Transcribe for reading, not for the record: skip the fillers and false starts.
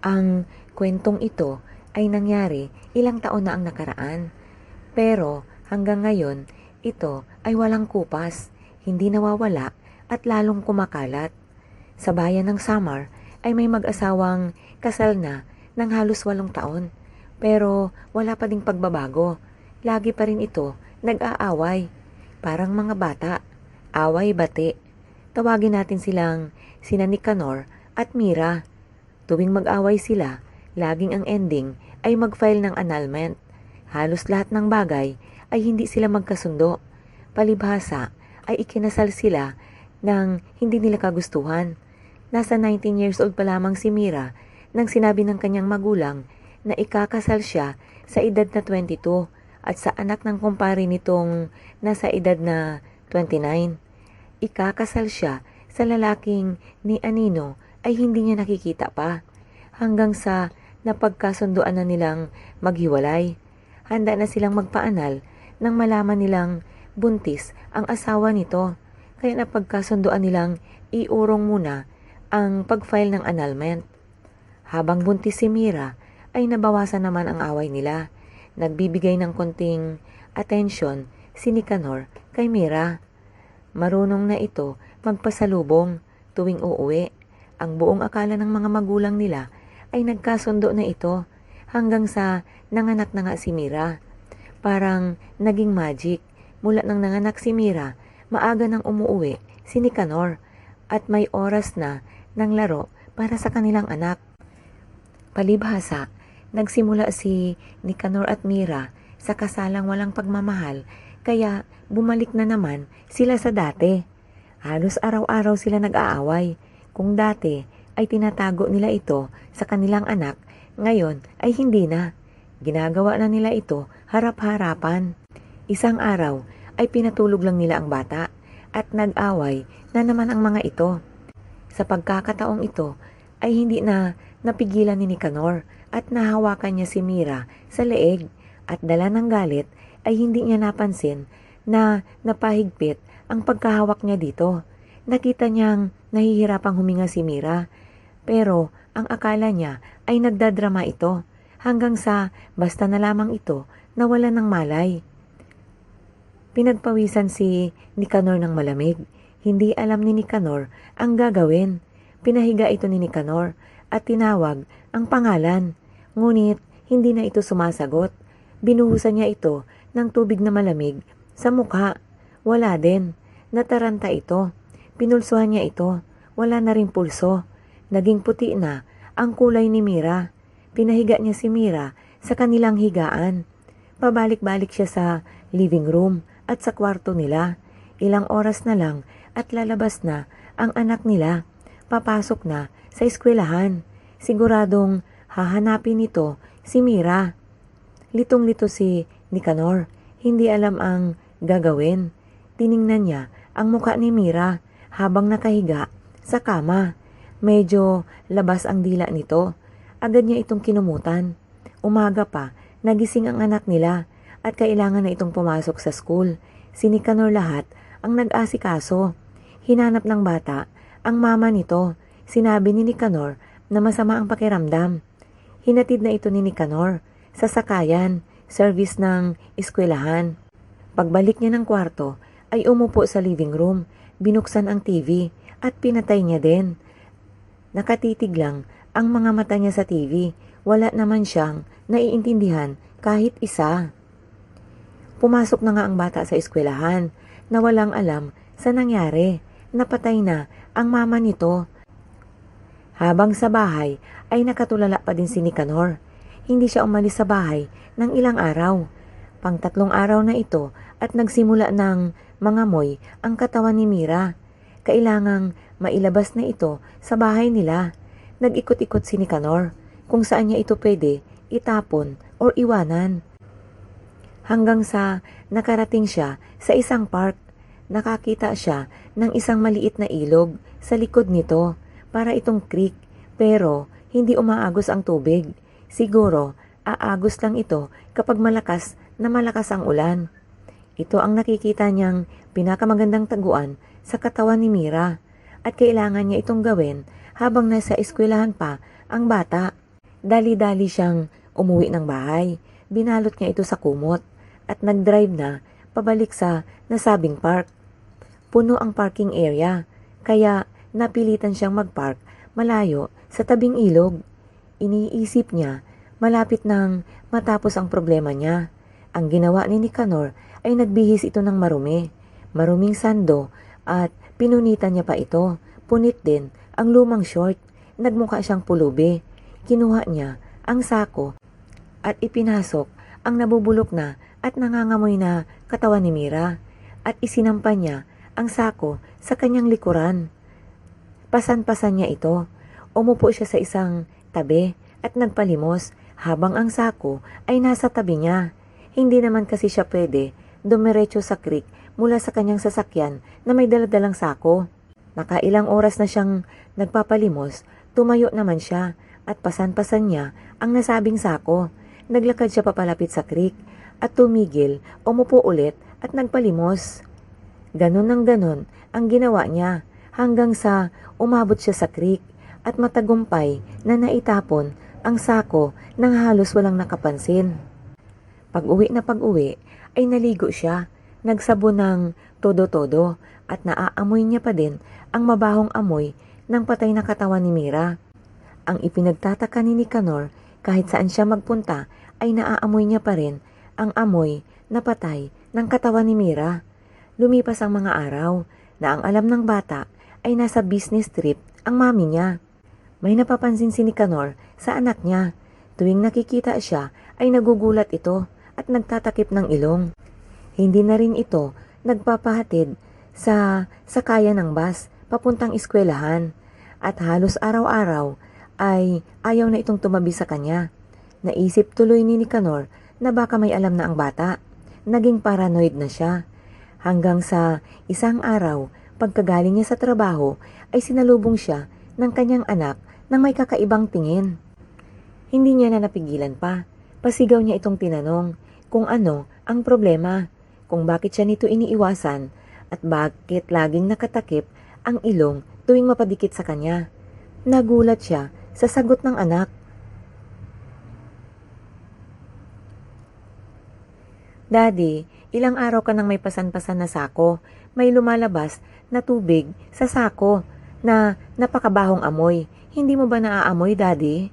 Ang kwentong ito ay nangyari ilang taon na ang nakaraan. Pero hanggang ngayon, ito ay walang kupas, hindi nawawala at lalong kumakalat. Sa bayan ng Samar ay may mag-asawang kasal na ng halos 8 taon. Pero wala pa ding pagbabago. Lagi pa rin ito nag-aaway. Parang mga bata, away-bati. Tawagin natin silang sina Nicanor at Mira. Tuwing mag-away sila, laging ang ending ay mag-file ng annulment. Halos lahat ng bagay ay hindi sila magkasundo. Palibhasa ay ikinasal sila ng hindi nila kagustuhan. Nasa 19 years old pa lamang si Mira nang sinabi ng kanyang magulang na ikakasal siya sa edad na 22 at sa anak ng kumpare nitong nasa edad na 29. Ikakasal siya sa lalaking ni Anino ay hindi niya nakikita pa hanggang sa napagkasunduan na nilang maghiwalay. Handa na silang magpaanal nang malaman nilang buntis ang asawa nito, kaya napagkasunduan nilang iurong muna ang pag-file ng annulment. Habang buntis si Mira ay nabawasan naman ang away nila. Nagbibigay ng konting atensyon si Nicanor kay Mira. Marunong na ito magpasalubong tuwing uuwi. Ang buong akala ng mga magulang nila ay nagkasundo na ito hanggang sa nanganak na nga si Mira. Parang naging magic. Mula nang nanganak si Mira, maaga nang umuwi si Nicanor at may oras na ng laro para sa kanilang anak. Palibhasa, nagsimula si Nicanor at Mira sa kasalang walang pagmamahal kaya bumalik na naman sila sa dati. Halos araw-araw sila nag-aaway. Kung dati ay tinatago nila ito sa kanilang anak, ngayon ay hindi na. Ginagawa na nila ito harap-harapan. Isang araw ay pinatulog lang nila ang bata at nag-away na naman ang mga ito. Sa pagkakataong ito ay hindi na napigilan ni Nicanor at nahawakan niya si Mira sa leeg at dala ng galit ay hindi niya napansin na napahigpit ang pagkahawak niya dito. Nakita niyang nahihirapang huminga si Mira pero ang akala niya ay nagdadrama ito hanggang sa basta na lamang ito nawala ng malay. Pinagpawisan si Nicanor ng malamig. Hindi alam ni Nicanor ang gagawin. Pinahiga ito ni Nicanor at tinawag ang pangalan. Ngunit hindi na ito sumasagot. Binuhusan niya ito ng tubig na malamig sa mukha. Wala din. Nataranta ito. Pinulsuhan niya ito. Wala na rin pulso. Naging puti na ang kulay ni Mira. Pinahiga niya si Mira sa kanilang higaan. Pabalik-balik siya sa living room at sa kwarto nila. Ilang oras na lang at lalabas na ang anak nila. Papasok na sa eskwelahan. Siguradong hahanapin nito si Mira. Litong-lito si Nicanor. Hindi alam ang gagawin. Tiningnan niya ang mukha ni Mira habang nakahiga sa kama. Medyo labas ang dila nito. Agad niya itong kinumutan. Umaga pa, nagising ang anak nila at kailangan na itong pumasok sa school. Si Nicanor lahat ang nag-asikaso. Hinanap ng bata ang mama nito. Sinabi ni Nicanor na masama ang pakiramdam. Hinatid na ito ni Nicanor sa sakayan, service ng eskwelahan. Pagbalik niya ng kwarto ay umupo sa living room, binuksan ang TV at pinatay niya din. Nakatitig lang ang mga mata niya sa TV. Wala naman siyang naiintindihan kahit isa. Pumasok na nga ang bata sa eskwelahan na walang alam sa nangyari. Napatay na ang mama nito. Habang sa bahay ay nakatulala pa din si Nicanor. Hindi siya umalis sa bahay ng ilang araw. Pang-3 araw na ito at nagsimula ng mangamoy ang katawan ni Mira. Kailangang mailabas na ito sa bahay nila. Nag-ikot-ikot si Nicanor kung saan niya ito pwede itapon o iwanan. Hanggang sa nakarating siya sa isang park. Nakakita siya ng isang maliit na ilog sa likod nito, para itong creek, pero hindi umaagos ang tubig. Siguro, aagos lang ito kapag malakas ang ulan. Ito ang nakikita niyang pinakamagandang taguan sa katawan ni Mira at kailangan niya itong gawin habang nasa eskwelahan pa ang bata. Dali-dali siyang umuwi ng bahay. Binalot niya ito sa kumot at nag-drive na pabalik sa nasabing park. Puno ang parking area, kaya napilitan siyang mag-park malayo sa tabing ilog. Iniisip niya, malapit nang matapos ang problema niya. Ang ginawa ni Nicanor ay nagbihis ito ng maruming sando at pinunitan niya pa ito. Punit din ang lumang short, nagmukha siyang pulubi. Kinuha niya ang sako at ipinasok ang nabubulok na at nangangamoy na katawan ni Mira at isinampa niya ang sako sa kanyang likuran. Pasan-pasan niya ito. Umupo siya sa isang tabi at nagpalimos habang ang sako ay nasa tabi niya. Hindi naman kasi siya pwede dumiretso sa creek mula sa kanyang sasakyan na may daladalang sako. Nakailang oras na siyang nagpapalimos, tumayo naman siya at pasan-pasan niya ang nasabing sako. Naglakad siya papalapit sa creek at tumigil, umupo ulit at nagpalimos. Ganon ng ganon ang ginawa niya hanggang sa umabot siya sa creek at matagumpay na naitapon ang sako nang halos walang nakapansin. Pag-uwi ay naligo siya, nagsabon ng todo-todo at naaamoy niya pa din ang mabahong amoy ng patay na katawan ni Mira. Ang ipinagtataka ni Nicanor, kahit saan siya magpunta ay naaamoy niya pa rin ang amoy na patay ng katawan ni Mira. Lumipas ang mga araw na ang alam ng bata ay nasa business trip ang mami niya. May napapansin si Nicanor sa anak niya. Tuwing nakikita siya ay nagugulat ito at nagtatakip ng ilong. Hindi na rin ito nagpapahatid sa sakayan ng bus papuntang eskwelahan at halos araw-araw ay ayaw na itong tumabi sa kanya. Naisip tuloy ni Nicanor na baka may alam na ang bata. Naging paranoid na siya. Hanggang sa isang araw, pagkagaling niya sa trabaho, ay sinalubong siya ng kanyang anak nang may kakaibang tingin. Hindi niya na napigilan pa. Pasigaw niya itong tinanong kung ano ang problema, kung bakit siya nito iniiwasan at bakit laging nakatakip ang ilong tuwing mapadikit sa kanya. Nagulat siya sa sagot ng anak. Daddy, ilang araw ka nang may pasan-pasan na sako. May lumalabas na tubig sa sako na napakabahong amoy. Hindi mo ba naaamoy, Daddy?